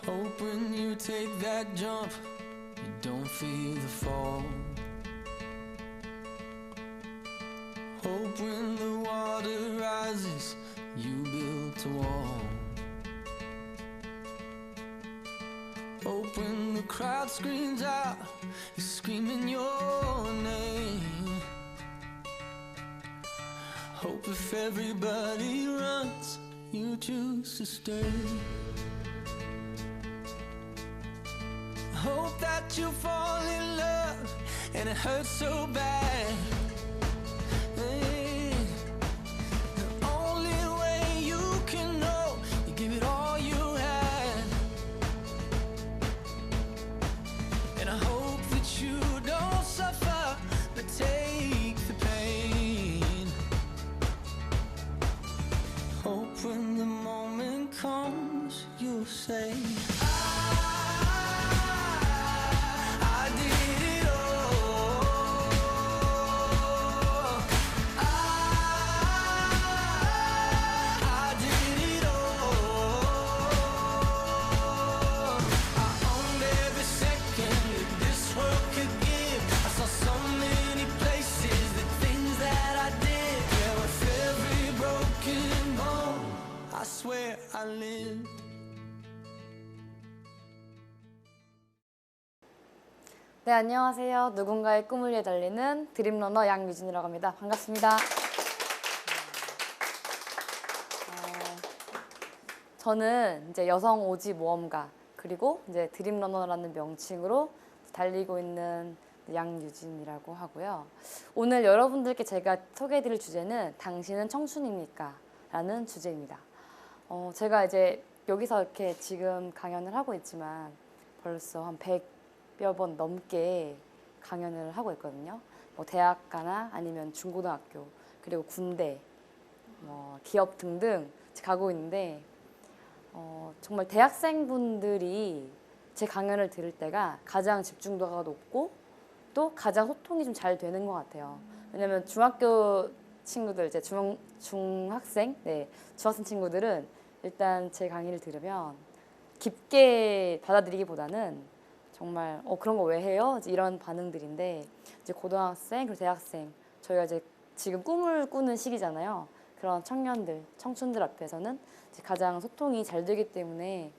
Hope when you take that jump, you don't feel the fall. Hope when the water rises, you built a wall. Hope when the crowd screams out, you're screaming your name. Hope if everybody runs, you choose to stay. Hope that you fall in love and it hurts so bad. Hey, the only way you can know, you give it all you had. And I hope that you don't suffer, but take the pain. Hope when the moment comes, you'll say, where I live. 네, 안녕하세요. 누군가의 꿈을 위해 달리는 드림러너 양유진이라고 합니다. 반갑습니다. 저는 이제 여성 오지 모험가 그리고 이제 드림러너라는 명칭으로 달리고 있는 양유진이라고 하고요. 오늘 여러분들께 제가 소개해드릴 주제는 당신은 청춘입니까? 라는 주제입니다. 제가 이제 여기서 이렇게 지금 강연을 하고 있지만 벌써 한 100여 번 넘게 강연을 하고 있거든요. 뭐 대학가나 아니면 중고등학교 그리고 군대, 기업 등등 가고 있는데 정말 대학생분들이 제 강연을 들을 때가 가장 집중도가 높고 또 가장 소통이 좀 잘 되는 것 같아요. 왜냐면 중학교 친구들, 이제 중학생 친구들은 일단 제 강의를 들으면 깊게 받아들이기보다는 정말 그런 거 왜 해요? 이런 반응들인데 이제 고등학생 그리고 대학생 저희가 이제 지금 꿈을 꾸는 시기잖아요. 그런 청년들, 청춘들 앞에서는 이제 가장 소통이 잘 되기 때문에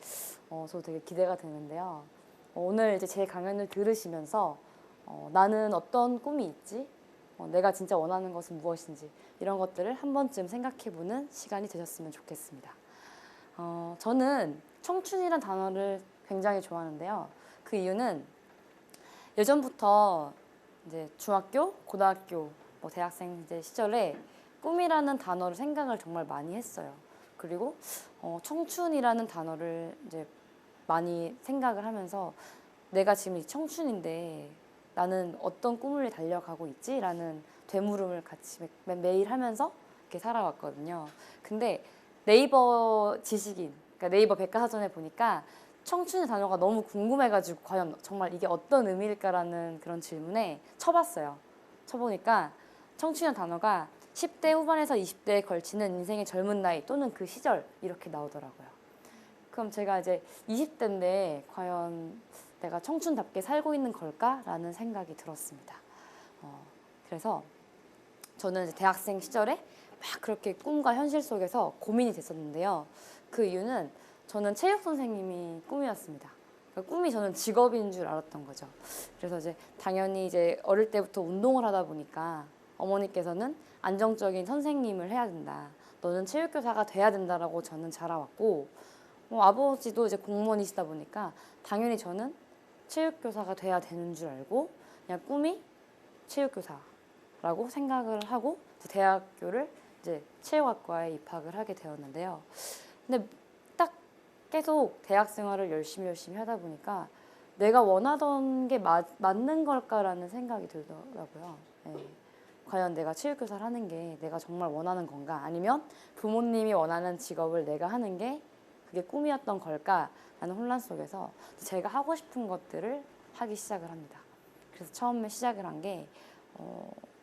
저 되게 기대가 되는데요. 오늘 이제 제 강연을 들으시면서 나는 어떤 꿈이 있지? 내가 진짜 원하는 것은 무엇인지 이런 것들을 한 번쯤 생각해보는 시간이 되셨으면 좋겠습니다. 저는 청춘이란 단어를 굉장히 좋아하는데요. 그 이유는 예전부터 이제 중학교, 고등학교, 대학생 이제 시절에 꿈이라는 단어를 생각을 정말 많이 했어요. 그리고 청춘이라는 단어를 이제 많이 생각을 하면서 내가 지금 청춘인데 나는 어떤 꿈을 달려가고 있지? 라는 되물음을 같이 매일 하면서 이렇게 살아왔거든요. 근데 네이버 지식인, 그러니까 네이버 백과사전에 보니까 청춘의 단어가 너무 궁금해가지고 과연 정말 이게 어떤 의미일까라는 그런 질문에 쳐봤어요. 쳐보니까 청춘의 단어가 10대 후반에서 20대에 걸치는 인생의 젊은 나이 또는 그 시절 이렇게 나오더라고요. 그럼 제가 이제 20대인데 과연 내가 청춘답게 살고 있는 걸까라는 생각이 들었습니다. 그래서 저는 이제 대학생 시절에 막 그렇게 꿈과 현실 속에서 고민이 됐었는데요. 그 이유는 저는 체육 선생님이 꿈이었습니다. 그러니까 꿈이 저는 직업인 줄 알았던 거죠. 그래서 이제 당연히 이제 어릴 때부터 운동을 하다 보니까 어머니께서는 안정적인 선생님을 해야 된다. 너는 체육교사가 돼야 된다라고 저는 자라왔고, 아버지도 이제 공무원이시다 보니까 당연히 저는 체육교사가 돼야 되는 줄 알고 그냥 꿈이 체육교사라고 생각을 하고 대학교를 이제 체육학과에 입학을 하게 되었는데요. 근데 딱 계속 대학 생활을 열심히 하다 보니까 내가 원하던 게 맞는 걸까라는 생각이 들더라고요. 네. 과연 내가 체육교사를 하는 게 내가 정말 원하는 건가? 아니면 부모님이 원하는 직업을 내가 하는 게 그게 꿈이었던 걸까라는 혼란 속에서 제가 하고 싶은 것들을 하기 시작을 합니다. 그래서 처음에 시작을 한 게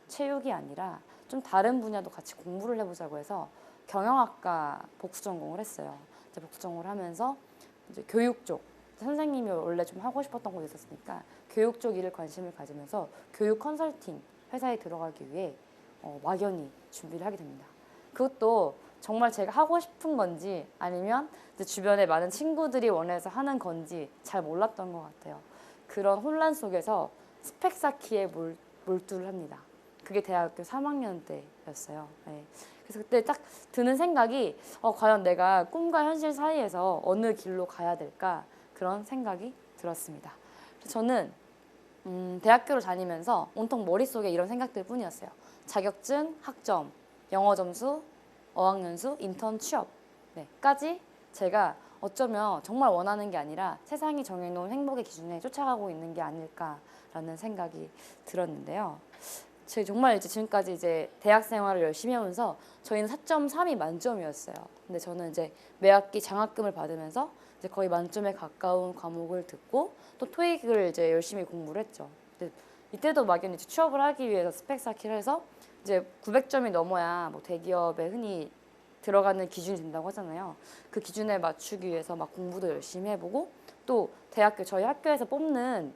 체육이 아니라 좀 다른 분야도 같이 공부를 해보자고 해서 경영학과 복수 전공을 했어요. 이제 복수 전공을 하면서 이제 교육 쪽, 선생님이 원래 좀 하고 싶었던 곳이 있었으니까 교육 쪽 일을 관심을 가지면서 교육 컨설팅 회사에 들어가기 위해 막연히 준비를 하게 됩니다. 그것도 정말 제가 하고 싶은 건지 아니면 이제 주변에 많은 친구들이 원해서 하는 건지 잘 몰랐던 것 같아요. 그런 혼란 속에서 스펙 쌓기에 몰두를 합니다. 그게 대학교 3학년 때였어요. 네. 그래서 그때 딱 드는 생각이 과연 내가 꿈과 현실 사이에서 어느 길로 가야 될까 그런 생각이 들었습니다. 그래서 저는 대학교를 다니면서 온통 머릿속에 이런 생각들 뿐이었어요. 자격증, 학점, 영어 점수, 어학연수, 인턴 취업 까지 제가 어쩌면 정말 원하는 게 아니라 세상이 정해놓은 행복의 기준에 쫓아가고 있는 게 아닐까라는 생각이 들었는데요. 제가 정말 이제 지금까지 이제 대학 생활을 열심히 하면서 저희는 4.3이 만점이었어요. 근데 저는 이제 매 학기 장학금을 받으면서 이제 거의 만점에 가까운 과목을 듣고 또 토익을 이제 열심히 공부를 했죠. 근데 이때도 막연히 이제 취업을 하기 위해서 스펙 쌓기를 해서 이제 900점이 넘어야 뭐 대기업에 흔히 들어가는 기준이 된다고 하잖아요. 그 기준에 맞추기 위해서 막 공부도 열심히 해보고 또 저희 학교에서 뽑는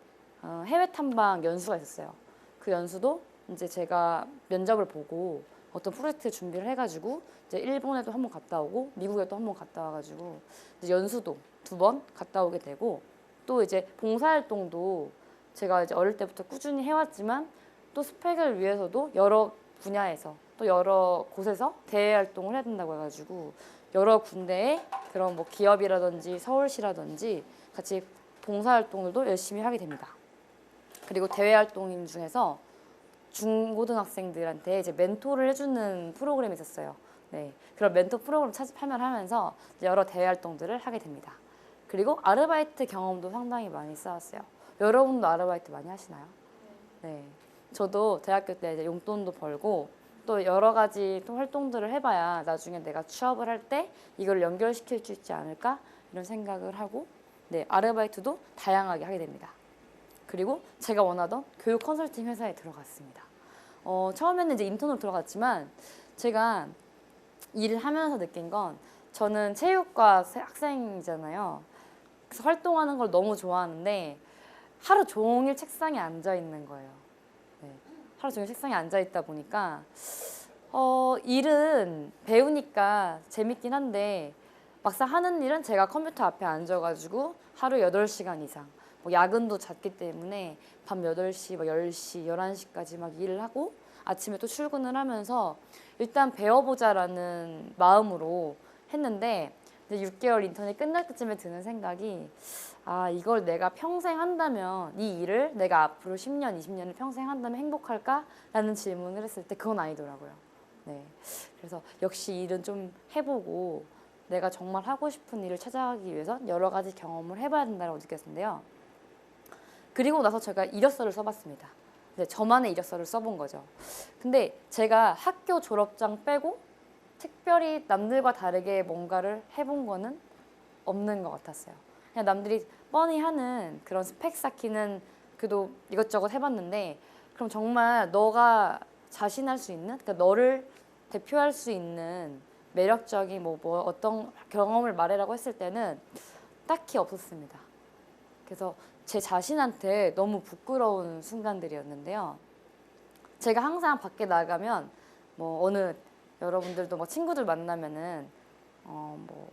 해외 탐방 연수가 있었어요. 그 연수도 이제 제가 면접을 보고 어떤 프로젝트 준비를 해가지고 이제 일본에도 한번 갔다 오고 미국에도 한번 갔다 와가지고 이제 연수도 2번 갔다 오게 되고 또 이제 봉사활동도 제가 이제 어릴 때부터 꾸준히 해왔지만 또 스펙을 위해서도 여러 분야에서 또 여러 곳에서 대외 활동을 해야 된다고 해가지고 여러 군데에 그런 뭐 기업이라든지 서울시라든지 같이 봉사활동들도 열심히 하게 됩니다. 그리고 대외 활동 중에서 중고등학생들한테 이제 멘토를 해주는 프로그램이 있었어요. 네, 그런 멘토 프로그램 참여하면서 여러 대외 활동들을 하게 됩니다. 그리고 아르바이트 경험도 상당히 많이 쌓았어요. 여러분도 아르바이트 많이 하시나요? 네, 저도 대학교 때 이제 용돈도 벌고 또 여러 가지 또 활동들을 해봐야 나중에 내가 취업을 할 때 이걸 연결시킬 수 있지 않을까 이런 생각을 하고 네, 아르바이트도 다양하게 하게 됩니다. 그리고 제가 원하던 교육 컨설팅 회사에 들어갔습니다. 처음에는 이제 인턴으로 들어갔지만 제가 일을 하면서 느낀 건 저는 체육과 학생이잖아요. 그래서 활동하는 걸 너무 좋아하는데 하루 종일 책상에 앉아 있는 거예요. 네. 하루 종일 책상에 앉아 있다 보니까 일은 배우니까 재밌긴 한데 막상 하는 일은 제가 컴퓨터 앞에 앉아가지고 하루 8시간 이상 뭐 야근도 잦기 때문에 밤 8시, 막 10시, 11시까지 막 일을 하고 아침에 또 출근을 하면서 일단 배워보자라는 마음으로 했는데 이제 6개월 인턴이 끝날 때쯤에 드는 생각이 이걸 내가 평생 한다면 이 일을 내가 앞으로 10년, 20년을 평생 한다면 행복할까라는 질문을 했을 때 그건 아니더라고요. 네. 그래서 역시 일은 좀 해보고 내가 정말 하고 싶은 일을 찾아가기 위해서 여러 가지 경험을 해봐야 된다고 느꼈는데요. 그리고 나서 제가 이력서를 써봤습니다. 네, 저만의 이력서를 써본 거죠. 근데 제가 학교 졸업장 빼고 특별히 남들과 다르게 뭔가를 해본 거는 없는 것 같았어요. 그냥 남들이 뻔히 하는 그런 스펙 쌓기는 그래도 이것저것 해봤는데 그럼 정말 너가 자신할 수 있는, 그러니까 너를 대표할 수 있는 매력적인 뭐 어떤 경험을 말해라고 했을 때는 딱히 없었습니다. 그래서 제 자신한테 너무 부끄러운 순간들이었는데요. 제가 항상 밖에 나가면 뭐 어느 여러분들도 뭐 친구들 만나면은 뭐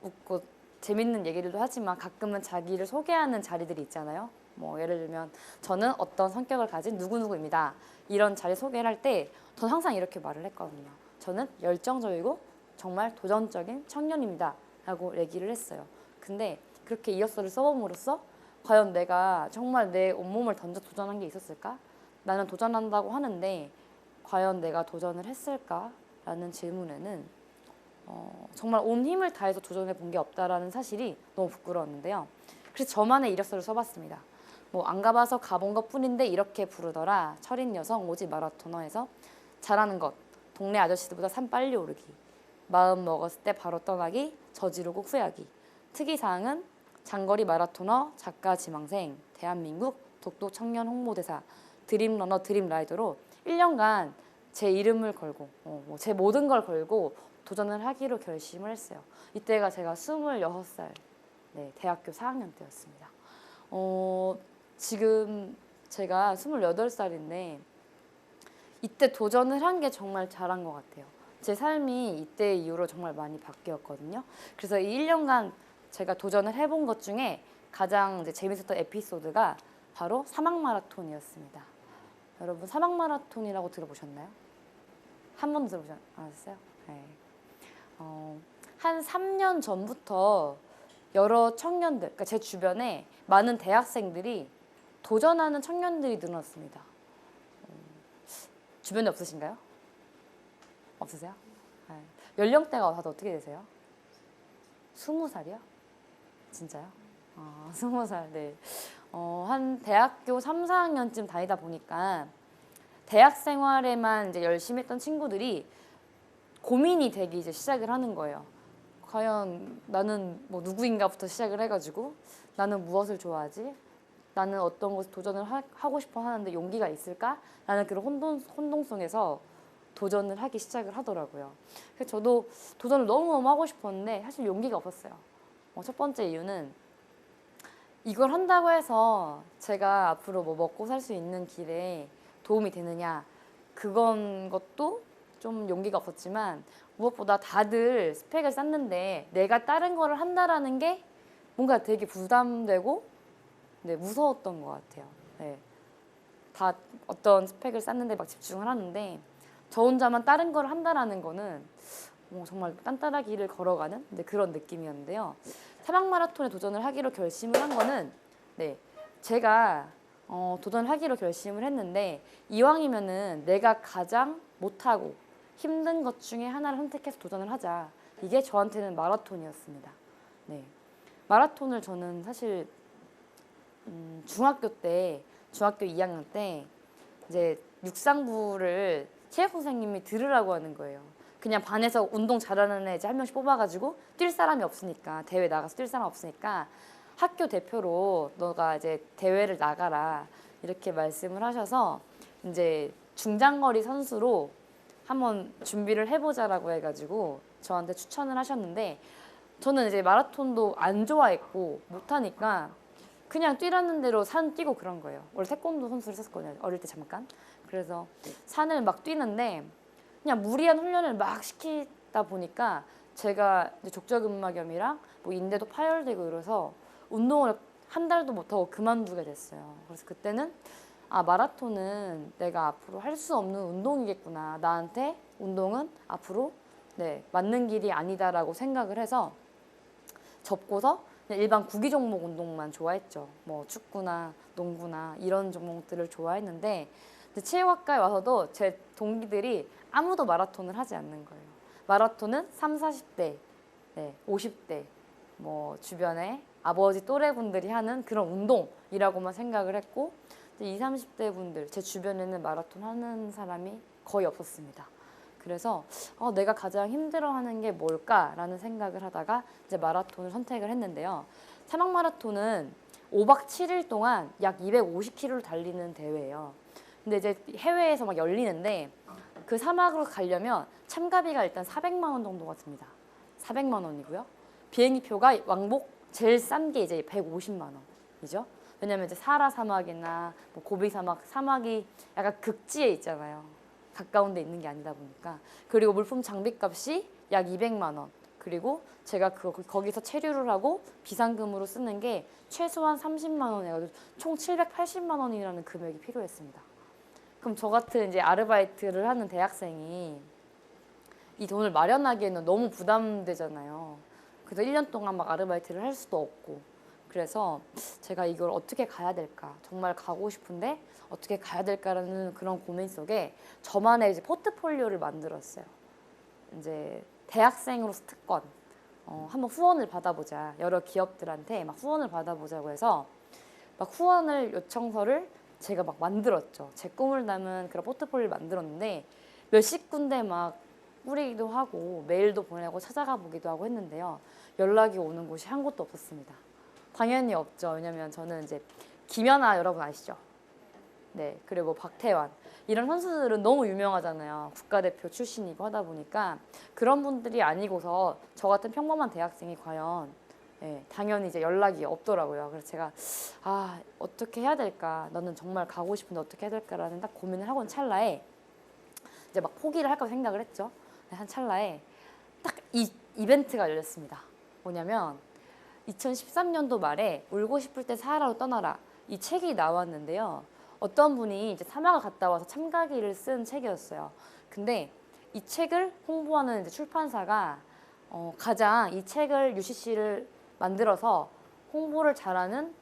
웃고 재밌는 얘기들도 하지만 가끔은 자기를 소개하는 자리들이 있잖아요. 뭐 예를 들면 저는 어떤 성격을 가진 누구누구입니다. 이런 자리 소개를 할 때 저는 항상 이렇게 말을 했거든요. 저는 열정적이고 정말 도전적인 청년입니다. 라고 얘기를 했어요. 근데 그렇게 이력서를 써봄으로써 과연 내가 정말 내 온몸을 던져 도전한 게 있었을까? 나는 도전한다고 하는데 과연 내가 도전을 했을까라는 질문에는 정말 온 힘을 다해서 도전해 본 게 없다라는 사실이 너무 부끄러웠는데요. 그래서 저만의 이력서를 써봤습니다. 뭐 안 가봐서 가본 것뿐인데 이렇게 부르더라. 철인 여성 오지 마라토너에서 잘하는 것, 동네 아저씨들보다 산 빨리 오르기, 마음 먹었을 때 바로 떠나기, 저지르고 후회하기. 특이사항은 장거리 마라토너, 작가 지망생, 대한민국 독도 청년 홍보대사, 드림러너 드림라이더로 1년간 제 이름을 걸고 제 모든 걸 걸고 도전을 하기로 결심을 했어요. 이때가 제가 26살 네, 대학교 4학년 때였습니다. 지금 제가 28살인데 이때 도전을 한 게 정말 잘한 것 같아요. 제 삶이 이때 이후로 정말 많이 바뀌었거든요. 그래서 이 1년간 제가 도전을 해본 것 중에 가장 이제 재밌었던 에피소드가 바로 사막 마라톤이었습니다. 여러분 사막 마라톤이라고 들어보셨나요? 한 번도 들어보셨어요? 네. 한 3년 전부터 여러 청년들, 그러니까 제 주변에 많은 대학생들이 도전하는 청년들이 늘어났습니다. 주변에 없으신가요? 없으세요? 네. 연령대가 다들 어떻게 되세요? 20살이요? 진짜요? 20살, 네. 한 대학교 3, 4학년쯤 다니다 보니까 대학 생활에만 이제 열심히 했던 친구들이 고민이 되기 이제 시작을 하는 거예요. 과연 나는 뭐 누구인가부터 시작을 해가지고 나는 무엇을 좋아하지? 나는 어떤 것에 도전을 하고 싶어 하는데 용기가 있을까? 라는 그런 혼동성에서 도전을 하기 시작을 하더라고요. 그래서 저도 도전을 너무너무 하고 싶었는데 사실 용기가 없었어요. 첫 번째 이유는 이걸 한다고 해서 제가 앞으로 뭐 먹고 살 수 있는 길에 도움이 되느냐 그건 것도 좀 용기가 없었지만 무엇보다 다들 스펙을 쌓는데 내가 다른 거를 한다라는 게 뭔가 되게 부담되고 네, 무서웠던 것 같아요. 네. 다 어떤 스펙을 쌓는데 막 집중을 하는데 저 혼자만 다른 걸 한다라는 거는 정말 딴따라 길을 걸어가는 그런 느낌이었는데요. 사막 마라톤에 도전을 하기로 결심을 한 거는 네, 제가 도전을 하기로 결심을 했는데 이왕이면은 내가 가장 못하고 힘든 것 중에 하나를 선택해서 도전을 하자. 이게 저한테는 마라톤이었습니다. 네. 마라톤을 저는 사실 중학교 2학년 때 이제 육상부를 체육 선생님이 들으라고 하는 거예요. 그냥 반에서 운동 잘하는 애 이제 한 명씩 뽑아가지고 뛸 사람이 없으니까 대회 나가서 뛸 사람 없으니까 학교 대표로 너가 이제 대회를 나가라 이렇게 말씀을 하셔서 이제 중장거리 선수로 한번 준비를 해보자라고 해가지고 저한테 추천을 하셨는데 저는 이제 마라톤도 안 좋아했고 못하니까 그냥 뛰라는 대로 산 뛰고 그런 거예요. 원래 태권도 선수를 했었거든요. 어릴 때 잠깐. 그래서 산을 막 뛰는데 그냥 무리한 훈련을 막 시키다 보니까 제가 이제 족저근막염이랑 뭐 인대도 파열되고 이래서 운동을 한 달도 못하고 그만두게 됐어요. 그래서 그때는 마라톤은 내가 앞으로 할 수 없는 운동이겠구나. 나한테 운동은 앞으로 네, 맞는 길이 아니다라고 생각을 해서 접고서 일반 구기 종목 운동만 좋아했죠. 뭐 축구나 농구나 이런 종목들을 좋아했는데 체육학과에 와서도 제 동기들이 아무도 마라톤을 하지 않는 거예요. 마라톤은 3, 40대, 네, 50대 뭐 주변에 아버지 또래분들이 하는 그런 운동이라고만 생각을 했고 20, 30대 분들 제 주변에는 마라톤 하는 사람이 거의 없었습니다. 그래서 내가 가장 힘들어하는 게 뭘까라는 생각을 하다가 이제 마라톤을 선택을 했는데요. 사막 마라톤은 5박 7일 동안 약 250km를 달리는 대회예요. 근데 이제 해외에서 막 열리는데 그 사막으로 가려면 참가비가 일단 400만 원 정도가 듭니다. 400만 원이고요. 비행기표가 왕복 제일 싼 게 이제 150만 원이죠. 왜냐면 이제 사라 사막이나 뭐 고비 사막이 약간 극지에 있잖아요. 가까운 데 있는 게 아니다 보니까. 그리고 물품 장비값이 약 200만 원. 그리고 제가 거기서 체류를 하고 비상금으로 쓰는 게 최소한 30만 원 해가지고 총 780만 원이라는 금액이 필요했습니다. 그럼 저 같은 이제 아르바이트를 하는 대학생이 이 돈을 마련하기에는 너무 부담되잖아요. 그래서 1년 동안 막 아르바이트를 할 수도 없고. 그래서 제가 이걸 어떻게 가야 될까? 정말 가고 싶은데 어떻게 가야 될까라는 그런 고민 속에 저만의 이제 포트폴리오를 만들었어요. 이제 대학생으로서 특권, 한번 후원을 받아보자. 여러 기업들한테 막 후원을 받아보자고 해서 막 후원을 요청서를 제가 막 만들었죠. 제 꿈을 담은 그런 포트폴리오를 만들었는데 몇십 군데 막 뿌리기도 하고 메일도 보내고 찾아가 보기도 하고 했는데요. 연락이 오는 곳이 한 곳도 없었습니다. 당연히 없죠. 왜냐면 저는 이제 김연아 여러분 아시죠? 네, 그리고 박태환 이런 선수들은 너무 유명하잖아요. 국가대표 출신이고 하다 보니까 그런 분들이 아니고서 저 같은 평범한 대학생이 과연 예, 당연히 이제 연락이 없더라고요. 그래서 제가 어떻게 해야 될까? 나는 정말 가고 싶은데 어떻게 해야 될까라는 딱 고민을 하고 있는 찰나에 이제 막 포기를 할까 생각을 했죠. 한 찰나에 딱 이 이벤트가 열렸습니다. 뭐냐면 2013년도 말에 울고 싶을 때 사하라로 떠나라 이 책이 나왔는데요. 어떤 분이 이제 사막을 갔다 와서 참가기를 쓴 책이었어요. 근데 이 책을 홍보하는 이제 출판사가 가장 이 책을 UCC를 만들어서 홍보를 잘하는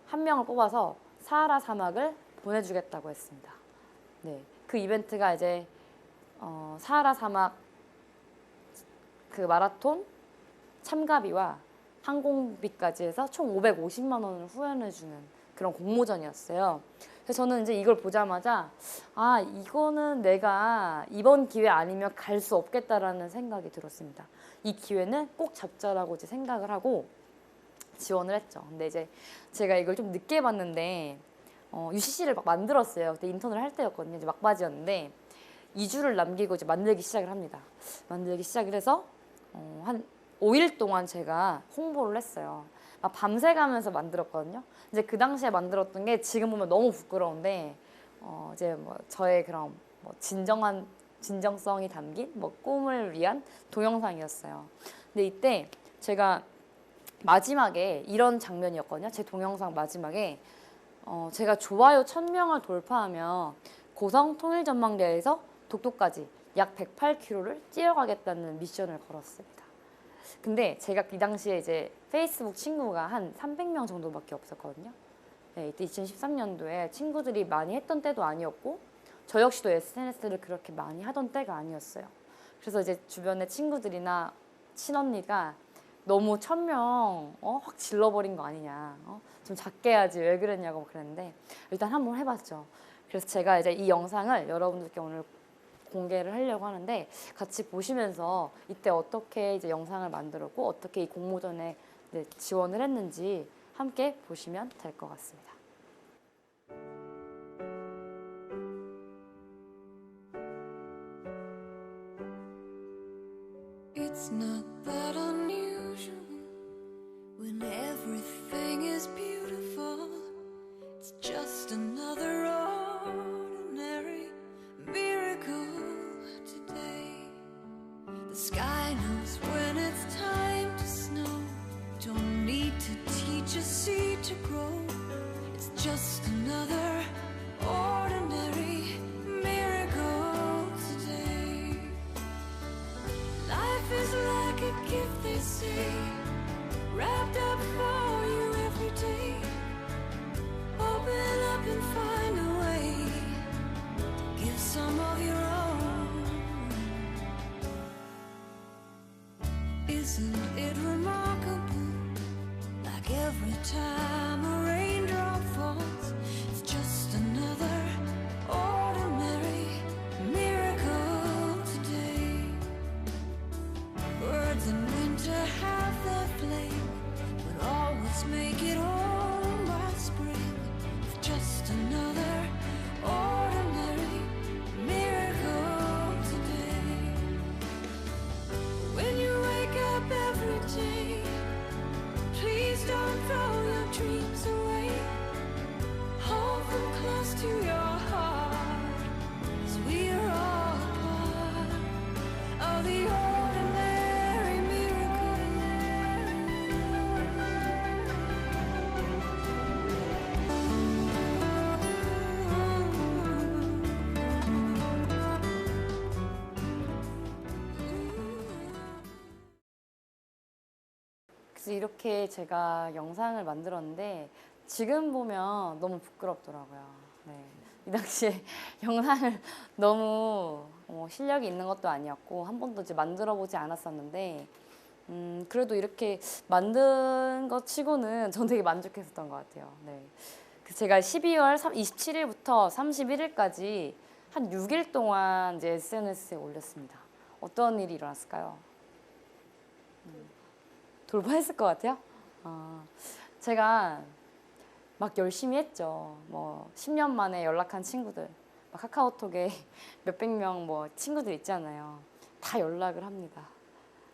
한 명을 뽑아서 사하라 사막을 보내주겠다고 했습니다. 네, 그 이벤트가 이제 사하라 사막 그 마라톤 참가비와 항공비까지 해서 총 550만 원을 후원해주는 그런 공모전이었어요. 그래서 저는 이제 이걸 보자마자 이거는 내가 이번 기회 아니면 갈 수 없겠다라는 생각이 들었습니다. 이 기회는 꼭 잡자라고 이제 생각을 하고 지원을 했죠. 근데 이제 제가 이걸 좀 늦게 봤는데 UCC를 막 만들었어요. 그때 인턴을 할 때였거든요. 이제 막바지였는데 2주를 남기고 이제 만들기 시작을 합니다. 만들기 시작을 해서 한 5일 동안 제가 홍보를 했어요. 막 밤새 가면서 만들었거든요. 이제 그 당시에 만들었던 게 지금 보면 너무 부끄러운데 이제 뭐 저의 그런 뭐 진정성이 담긴 뭐 꿈을 위한 동영상이었어요. 근데 이때 제가 마지막에 이런 장면이었거든요. 제 동영상 마지막에 제가 좋아요 1000명을 돌파하면 고성 통일전망대에서 독도까지 약 108km를 뛰어가겠다는 미션을 걸었습니다. 근데 제가 이 당시에 이제 페이스북 친구가 한 300명 정도밖에 없었거든요. 네, 이때 2013년도에 친구들이 많이 했던 때도 아니었고 저 역시도 SNS를 그렇게 많이 하던 때가 아니었어요. 그래서 이제 주변에 친구들이나 친언니가 너무 1000명 확 질러버린 거 아니냐, 좀 작게 해야지 왜 그랬냐고 그랬는데 일단 한번 해봤죠. 그래서 제가 이제 이 영상을 여러분들께 오늘 공개를 하려고 하는데 같이 보시면서 이때 어떻게 이제 영상을 만들었고 어떻게 이 공모전에 지원을 했는지 함께 보시면 될 것 같습니다. It's not that unusual when everything is beautiful. It's just another ordinary miracle today. The sky knows when it's time to snow. Don't need to teach a seed to grow. It's just another ordinary miracle today. Life is like a gift, they say, wrapped up for you every day. Open up and find a way to give some of your own. Isn't it remarkable? Like every time a raindrop falls, it's just another ordinary miracle today. Birds in winter have their flame, but always make it home by spring. It's just another ordinary miracle today. When you wake up every day, please don't throw your dreams away. Hold them close to your heart, 'cause we are all part of the ordinary miracle. 그래서 이렇게 제가 영상을 만들었는데 지금 보면 너무 부끄럽더라고요. 네. 이 당시에 영상을 너무 실력이 있는 것도 아니었고 한 번도 이제 만들어 보지 않았었는데 그래도 이렇게 만든 것 치고는 전 되게 만족했었던 것 같아요. 네. 그래서 제가 12월 27일부터 31일까지 한 6일 동안 이제 SNS에 올렸습니다. 어떤 일이 일어났을까요? 돌파했을 것 같아요. 제가 막 열심히 했죠. 뭐 10년 만에 연락한 친구들, 막 카카오톡에 몇백 명 뭐 친구들 있잖아요. 다 연락을 합니다.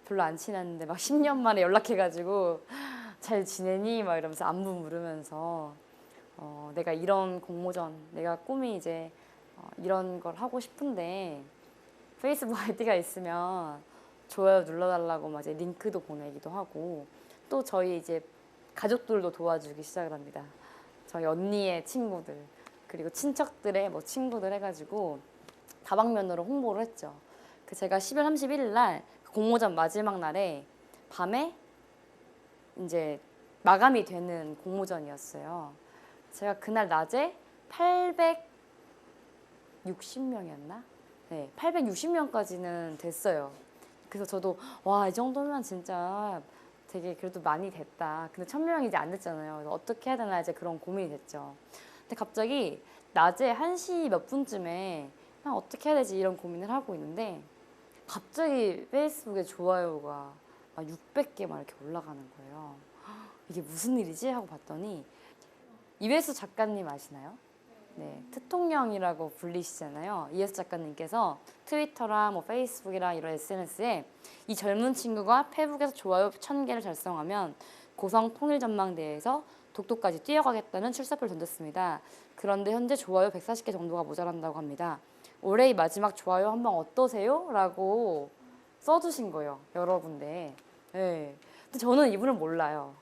별로 안 친했는데 막 10년 만에 연락해가지고 잘 지내니? 막 이러면서 안부 물으면서 내가 이런 공모전, 내가 꿈이 이제 이런 걸 하고 싶은데 페이스북 아이디가 있으면 좋아요 눌러달라고 막 이제 링크도 보내기도 하고 또 저희 이제 가족들도 도와주기 시작을 합니다. 저희 언니의 친구들 그리고 친척들의 뭐 친구들 해가지고 다방면으로 홍보를 했죠. 그 제가 10월 31일 날 공모전 마지막 날에 밤에 이제 마감이 되는 공모전이었어요. 제가 그날 낮에 860명이었나? 네, 860명까지는 됐어요. 그래서 저도 와, 이 정도면 진짜 되게 그래도 많이 됐다. 근데 1000명이 이제 안 됐잖아요. 그래서 어떻게 해야 되나 이제 그런 고민이 됐죠. 근데 갑자기 낮에 1시 몇 분쯤에 어떻게 해야 되지 이런 고민을 하고 있는데 갑자기 페이스북에 좋아요가 막 600개 막 이렇게 올라가는 거예요. 이게 무슨 일이지? 하고 봤더니 이회수 작가님 아시나요? 네, 트통령이라고 불리시잖아요. 이회수 작가님께서 트위터랑 뭐 페이스북이랑 이런 SNS에 이 젊은 친구가 페북에서 좋아요 1000개를 달성하면 고성 통일전망대회에서 독도까지 뛰어가겠다는 출사표를 던졌습니다. 그런데 현재 좋아요 140개 정도가 모자란다고 합니다. 올해의 마지막 좋아요 한번 어떠세요? 라고 써주신 거예요. 여러 군데. 네. 근데 저는 이분을 몰라요.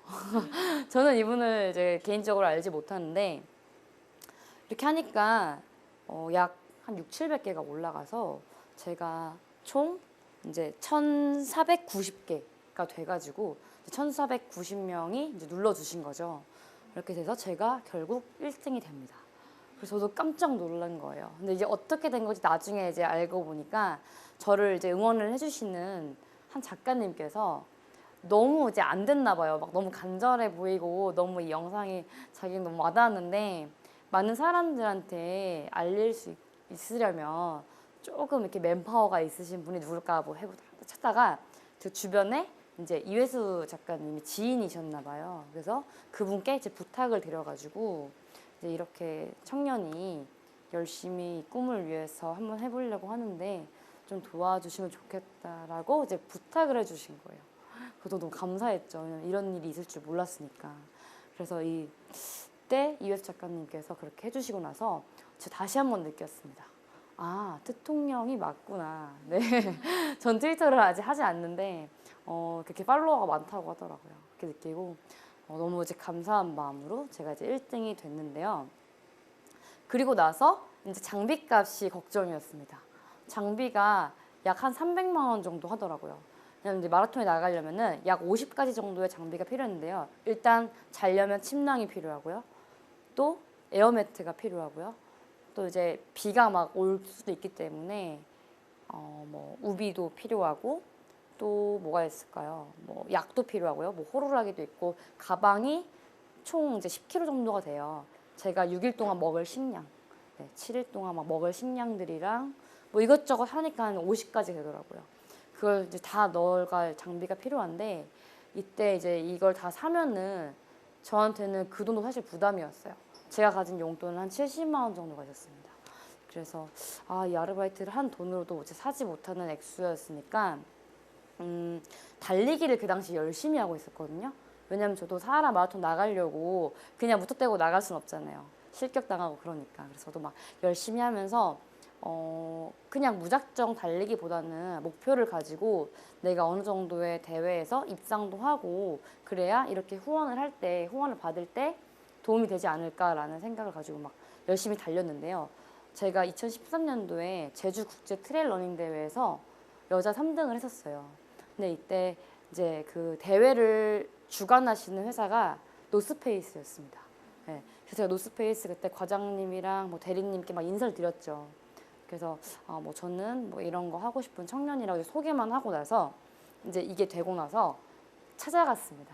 저는 이분을 이제 개인적으로 알지 못하는데 이렇게 하니까 약 한 6, 700개가 올라가서 제가 총 이제 1490개가 돼가지고 1490명이 이제 눌러주신 거죠. 이렇게 돼서 제가 결국 1등이 됩니다. 그래서 저도 깜짝 놀란 거예요. 근데 이제 어떻게 된 건지 나중에 이제 알고 보니까 저를 이제 응원을 해주시는 한 작가님께서 너무 이제 안 됐나 봐요. 막 너무 간절해 보이고 너무 이 영상이 자기는 너무 와닿았는데 많은 사람들한테 알릴 수 있으려면 조금 이렇게 맨파워가 있으신 분이 누굴까 뭐 찾다가 그 주변에 이제 이회수 작가님이 지인이셨나 봐요. 그래서 그분께 이제 부탁을 드려가지고 이제 이렇게 청년이 열심히 꿈을 위해서 한번 해보려고 하는데 좀 도와주시면 좋겠다라고 이제 부탁을 해주신 거예요. 그래서 너무 감사했죠. 왜냐면 이런 일이 있을 줄 몰랐으니까. 그래서 이때 이회수 작가님께서 그렇게 해주시고 나서 제가 다시 한번 느꼈습니다. 아, 트통령이 맞구나. 네, 전 트위터를 아직 하지 않는데 그렇게 팔로워가 많다고 하더라고요. 그렇게 느끼고 너무 이제 감사한 마음으로 제가 이제 1등이 됐는데요. 그리고 나서 이제 장비값이 걱정이었습니다. 장비가 약 한 300만 원 정도 하더라고요. 왜냐면 이제 마라톤에 나가려면은 약 50가지 정도의 장비가 필요했는데요. 일단 자려면 침낭이 필요하고요. 또 에어매트가 필요하고요. 또 이제 비가 막 올 수도 있기 때문에 뭐 우비도 필요하고 또 뭐가 있을까요? 뭐 약도 필요하고요. 뭐 호루라기도 있고 가방이 총 이제 10kg 정도가 돼요. 제가 6일 동안 먹을 식량, 네, 7일 동안 막 먹을 식량들이랑 뭐 이것저것 하니까 한 50가지 되더라고요. 그걸 이제 다 넣어갈 장비가 필요한데 이때 이제 이걸 다 사면은 저한테는 그 돈도 사실 부담이었어요. 제가 가진 용돈은 한 70만 원 정도가 있었습니다. 그래서 이 아르바이트를 한 돈으로도 이제 사지 못하는 액수였으니까 달리기를 그 당시 열심히 하고 있었거든요. 왜냐면 저도 사하라 마라톤 나가려고 그냥 무턱대고 나갈 순 없잖아요. 실격당하고 그러니까. 그래서 저도 막 열심히 하면서 그냥 무작정 달리기보다는 목표를 가지고 내가 어느 정도의 대회에서 입상도 하고 그래야 이렇게 후원을 받을 때 도움이 되지 않을까라는 생각을 가지고 막 열심히 달렸는데요. 제가 2013년도에 제주 국제 트레일 러닝 대회에서 여자 3등을 했었어요. 근데 이때 이제 그 대회를 주관하시는 회사가 노스페이스였습니다. 네. 그래서 제가 노스페이스 그때 과장님이랑 뭐 대리님께 막 인사를 드렸죠. 그래서 뭐 저는 뭐 이런 거 하고 싶은 청년이라고 소개만 하고 나서 이제 이게 되고 나서 찾아갔습니다.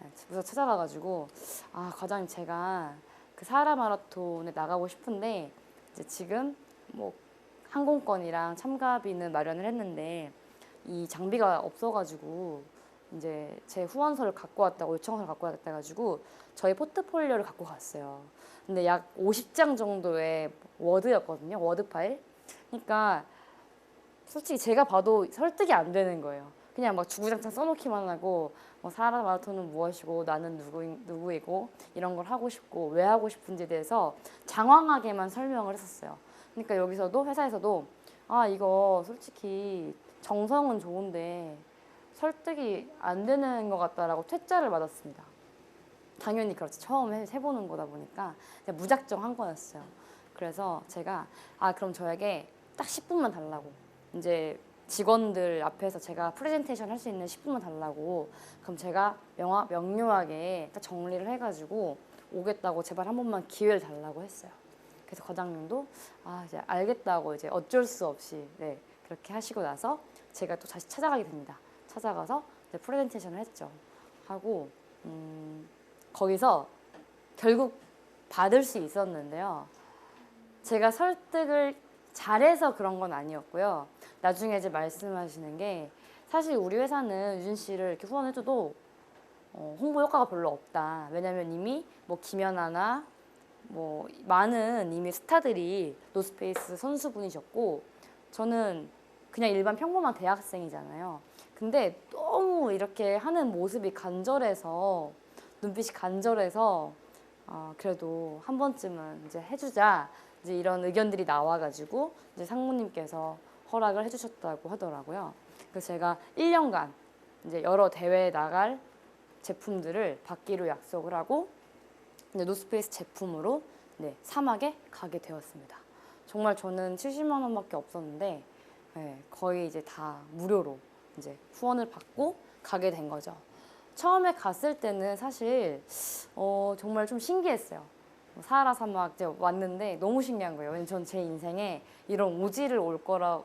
네, 그래서 찾아가가지고 과장님 제가 그 사하라 마라톤에 나가고 싶은데 이제 지금 뭐 항공권이랑 참가비는 마련을 했는데 이 장비가 없어가지고 이제 제 후원서를 갖고 왔다고 요청서를 갖고 왔다 해가지고 저희 포트폴리오를 갖고 갔어요. 근데 약 50장 정도의 워드였거든요. 워드 파일. 그러니까 솔직히 제가 봐도 설득이 안 되는 거예요. 그냥 막 주구장창 써놓기만 하고 뭐 사하라 마라톤은 무엇이고 나는 누구이고 이런 걸 하고 싶고 왜 하고 싶은지에 대해서 장황하게만 설명을 했었어요. 그러니까 여기서도 회사에서도 아 이거 솔직히 정성은 좋은데 설득이 안 되는 것 같다라고 퇴짜를 맞았습니다. 당연히 그렇지. 처음 해보는 거다 보니까 그냥 무작정 한 거였어요. 그래서 제가 아 그럼 저에게 딱 10분만 달라고 이제 직원들 앞에서 제가 프레젠테이션 할 수 있는 10분만 달라고 그럼 제가 명료하게 딱 정리를 해가지고 오겠다고 제발 한 번만 기회를 달라고 했어요. 그래서 과장님도 아 이제 알겠다고 이제 어쩔 수 없이 네 그렇게 하시고 나서 제가 또 다시 찾아가게 됩니다. 찾아가서 이제 프레젠테이션을 했죠. 하고 거기서 결국 받을 수 있었는데요. 제가 설득을 잘해서 그런 건 아니었고요. 나중에 이제 말씀하시는 게 사실 우리 회사는 유진 씨를 이렇게 후원해줘도 홍보 효과가 별로 없다. 왜냐면 이미 뭐 김연아나 뭐 많은 이미 스타들이 노스페이스 선수분이셨고 저는 그냥 일반 평범한 대학생이잖아요. 근데 너무 이렇게 하는 모습이 간절해서 눈빛이 간절해서 그래도 한 번쯤은 이제 해주자 이제 이런 의견들이 나와가지고 이제 상무님께서 허락을 해주셨다고 하더라고요. 그래서 제가 1년간 이제 여러 대회에 나갈 제품들을 받기로 약속을 하고 이제 노스페이스 제품으로 네, 사막에 가게 되었습니다. 정말 저는 70만 원밖에 없었는데 네, 거의 이제 다 무료로 이제 후원을 받고 가게 된 거죠. 처음에 갔을 때는 사실 정말 좀 신기했어요. 사하라 사막 이제 왔는데 너무 신기한 거예요. 왜냐면 전 제 인생에 이런 오지를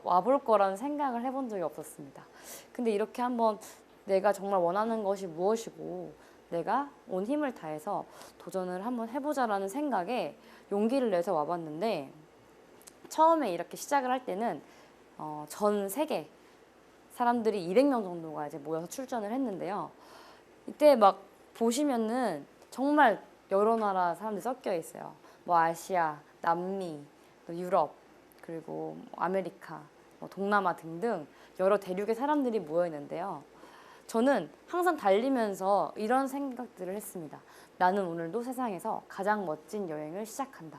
와볼 거라는 생각을 해본 적이 없었습니다. 근데 이렇게 한번 내가 정말 원하는 것이 무엇이고 내가 온 힘을 다해서 도전을 한번 해보자라는 생각에 용기를 내서 와봤는데 처음에 이렇게 시작을 할 때는 전 세계 사람들이 200명 정도가 이제 모여서 출전을 했는데요. 이때 막 보시면은 정말 여러 나라 사람들이 섞여 있어요. 뭐 아시아, 남미, 또 유럽, 그리고 아메리카, 뭐 동남아 등등 여러 대륙의 사람들이 모여 있는데요. 저는 항상 달리면서 이런 생각들을 했습니다. 나는 오늘도 세상에서 가장 멋진 여행을 시작한다.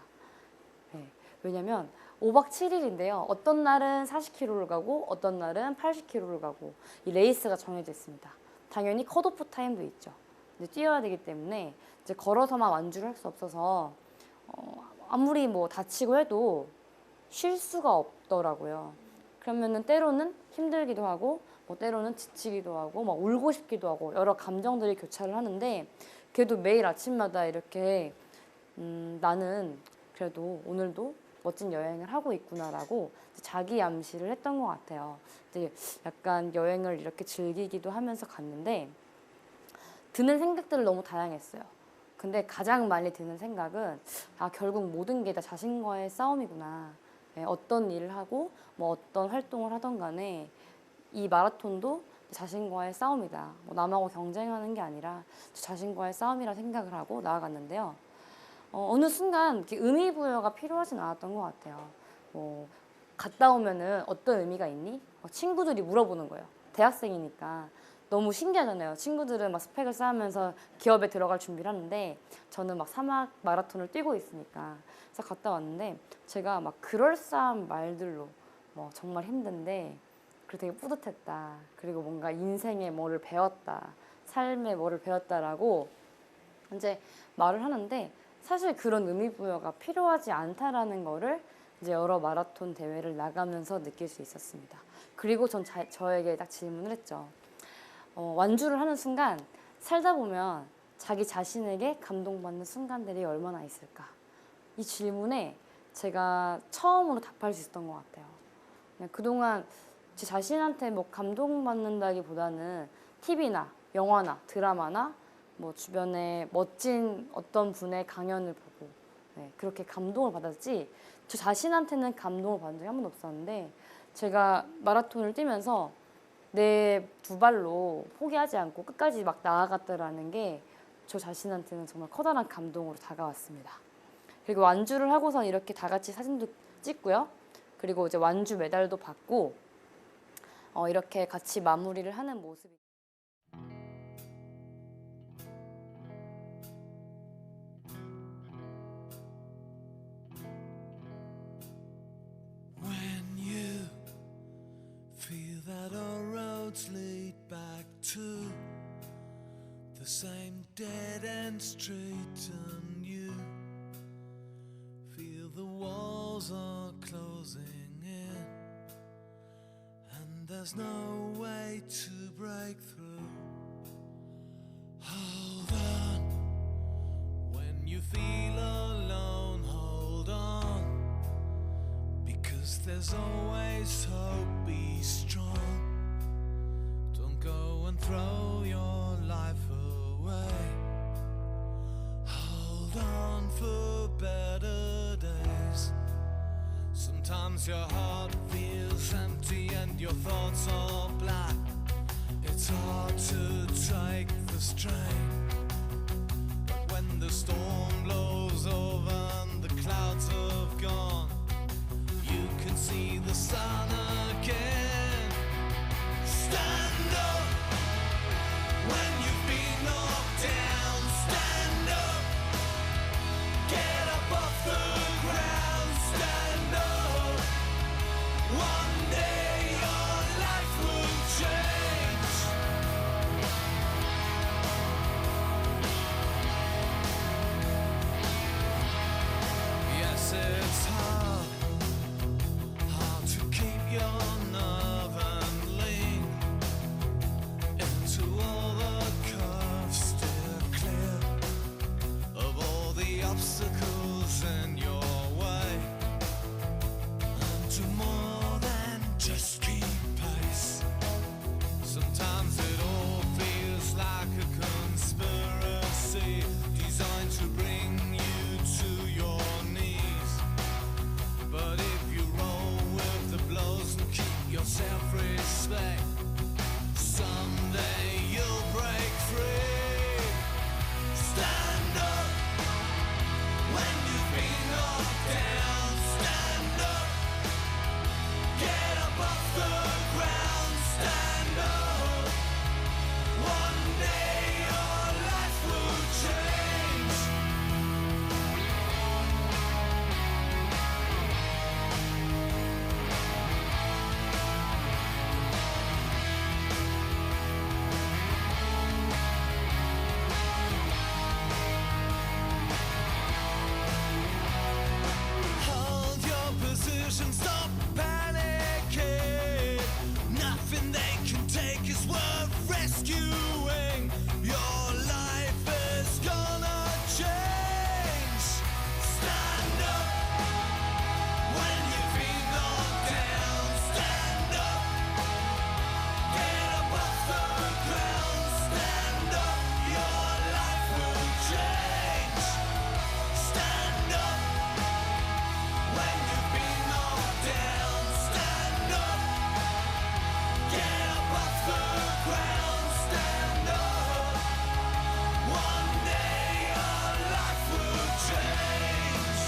네, 왜냐면 5박 7일인데요. 어떤 날은 40km를 가고 어떤 날은 80km를 가고 이 레이스가 정해져 있습니다. 당연히 컷오프 타임도 있죠. 이제 뛰어야 되기 때문에 이제 걸어서만 완주를 할 수 없어서 아무리 뭐 다치고 해도 쉴 수가 없더라고요. 그러면은 때로는 힘들기도 하고 뭐 때로는 지치기도 하고 막 울고 싶기도 하고 여러 감정들이 교차를 하는데 그래도 매일 아침마다 이렇게 나는 그래도 오늘도 멋진 여행을 하고 있구나라고 자기 암시를 했던 것 같아요. 이제 약간 여행을 이렇게 즐기기도 하면서 갔는데 드는 생각들은 너무 다양했어요. 근데 가장 많이 드는 생각은 결국 모든 게 다 자신과의 싸움이구나. 네, 어떤 일을 하고 뭐 어떤 활동을 하던 간에 이 마라톤도 자신과의 싸움이다. 뭐 남하고 경쟁하는 게 아니라 자신과의 싸움이라 생각을 하고 나아갔는데요. 어느 순간 이렇게 의미 부여가 필요하진 않았던 것 같아요. 뭐 갔다 오면은 어떤 의미가 있니? 친구들이 물어보는 거예요. 대학생이니까 너무 신기하잖아요. 친구들은 막 스펙을 쌓으면서 기업에 들어갈 준비를 하는데 저는 막 사막 마라톤을 뛰고 있으니까 그래서 갔다 왔는데 제가 막 그럴싸한 말들로 뭐 정말 힘든데 그리고 되게 뿌듯했다. 그리고 뭔가 인생에 뭐를 배웠다. 삶에 뭐를 배웠다라고 이제 말을 하는데 사실 그런 의미 부여가 필요하지 않다라는 거를 이제 여러 마라톤 대회를 나가면서 느낄 수 있었습니다. 그리고 전 저에게 딱 질문을 했죠. 완주를 하는 순간 살다 보면 자기 자신에게 감동받는 순간들이 얼마나 있을까? 이 질문에 제가 처음으로 답할 수 있었던 것 같아요. 그동안 제 자신한테 뭐 감동받는다기보다는 TV나 영화나 드라마나 뭐 주변에 멋진 어떤 분의 강연을 보고 네, 그렇게 감동을 받았지 저 자신한테는 감동을 받은 적이 한 번도 없었는데 제가 마라톤을 뛰면서 내 두 발로 포기하지 않고 끝까지 막 나아갔다라는 게 저 자신한테는 정말 커다란 감동으로 다가왔습니다. 그리고 완주를 하고선 이렇게 다 같이 사진도 찍고요. 그리고 이제 완주 메달도 받고 이렇게 같이 마무리를 하는 모습이. When you feel that all roads lead back to the same dead-end street, and you feel the walls are closing in and there's no way to break through, hold on. When you feel alone, hold on, because there's always hope. Be strong, don't go and throw your life away. Hold on for better days. Sometimes your heart feels empty and your thoughts are black. It's hard to take the strain, but when the storm blows over and the clouds have gone, you can see the sun again. Stand up when you've been knocked down. Stand up, get up off the ground. Stand up, one day your life will change. Yes, it's hard to keep your nerve and lean into all the curves, steer clear of all the obstacles in your way, and do more than just keep pace. Sometimes it all feels like a conspiracy designed to bring you to your knees, but if you roll with the blows and keep your self-respect, someday you'll break free. Stand up when you've been knocked down. Stand up, get up off the ground. Stand up, one day your life will change. Hold your position, stop panicking. Nothing they can take is worth rescuing. Your life is gonna change. Stand up when you've been knocked down. Stand up, get up off the ground. Stand up, your life will change. Stand up when you've been knocked down. Stand up, get up off the ground. Stand up, one day your life will change.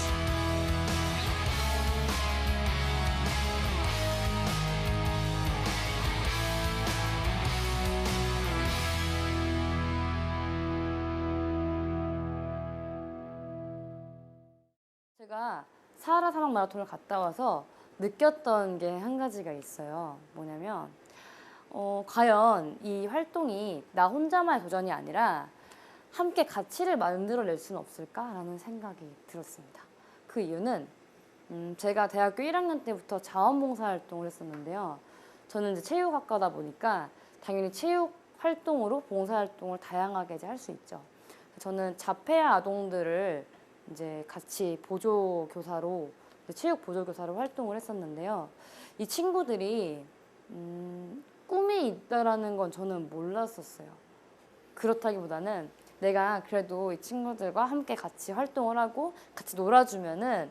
제가 사하라 사막 마라톤을 갔다 와서 느꼈던 게 한 가지가 있어요. 뭐냐면 과연 이 활동이 나 혼자만의 도전이 아니라 함께 가치를 만들어낼 수는 없을까라는 생각이 들었습니다. 그 이유는 제가 대학교 1학년 때부터 자원봉사 활동을 했었는데요. 저는 이제 체육학과다 보니까 당연히 체육 활동으로 봉사 활동을 다양하게 이제 할 수 있죠. 저는 자폐아 아동들을 이제 같이 보조교사로 체육 보조교사로 활동을 했었는데요. 이 친구들이 꿈이 있다라는 건 저는 몰랐었어요. 그렇다기보다는 내가 그래도 이 친구들과 함께 같이 활동을 하고 같이 놀아주면은